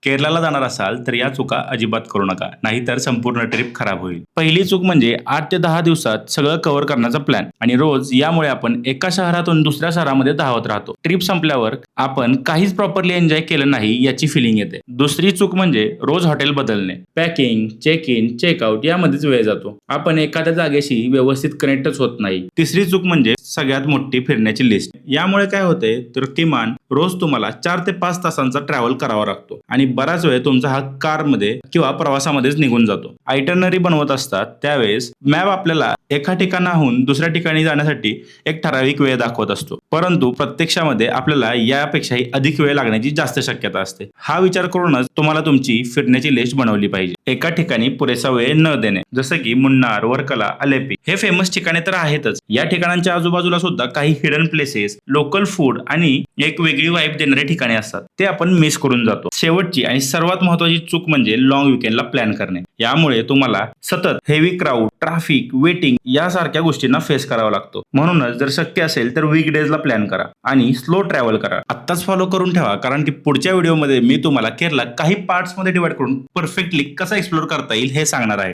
केरळला जाणार असाल तर या चुका अजिबात करू नका, नाहीतर संपूर्ण ट्रिप खराब होईल. पहिली चूक म्हणजे 8 ते 10 दिवसात सगळं कव्हर करण्याचा प्लॅन आणि रोज यामुळे आपण एका शहरातून दुसऱ्या शहरामध्ये धावत राहतो. ट्रिप संपल्यावर आपण काहीच प्रॉपरली एन्जॉय केलं नाही याची फिलिंग येते. दुसरी चूक म्हणजे रोज हॉटेल बदलणे. पॅकिंग, चेक इन, चेकआउट यामध्येच वेळ जातो. आपण एखाद्या जागेशी व्यवस्थित कनेक्टच होत नाही. तिसरी चूक म्हणजे सगळ्यात मोठी फिरण्याची लिस्ट. यामुळे काय होते तर किमान रोज तुम्हाला 4 ते 5 तासांचा ट्रॅव्हल करावा लागतो आणि बराच वेळ तुमचा हा कारमध्ये किंवा प्रवासामध्येच निघून जातो. आयटनरी बनवत असतात त्यावेळेस मॅप आपल्याला एका ठिकाणाहून दुसऱ्या ठिकाणी जाण्यासाठी एक ठराविक वेळ दाखवत असतो, परंतु प्रत्यक्षामध्ये आपल्याला यापेक्षाही अधिक वेळ लागण्याची जास्त शक्यता असते. हा विचार करूनच तुम्हाला तुमची फिरण्याची लिस्ट बनवली पाहिजे. एका ठिकाणी पुरेसा वेळ न देणे, जसं की मुन्नार, वर्कला, अलेपी हे फेमस ठिकाणे तर आहेतच. या ठिकाणांच्या आजूबाजूला सुद्धा काही हिडन प्लेसेस, लोकल फूड आणि एक वेगळी वाईब देणारे ठिकाणे असतात, ते आपण मिस करून जातो. शेवटची आणि सर्वात महत्त्वाची चूक म्हणजे लॉंग विकेंडला प्लॅन करणे. यामुळे तुम्हाला सतत हेवी क्राऊड, ट्रॅफिक, वेटिंग यासारख्या गोष्टींना फेस करावा लागतो. म्हणूनच जर शक्य असेल तर वीकडेजला प्लॅन करा आणि स्लो ट्रॅव्हल करा. आत्ताच फॉलो करून ठेवा, कारण की पुढच्या व्हिडिओमध्ये मी तुम्हाला केरला काही पार्ट्समध्ये डिवाइड करून परफेक्टली कसा एक्सप्लोर करता येईल हे सांगणार आहे.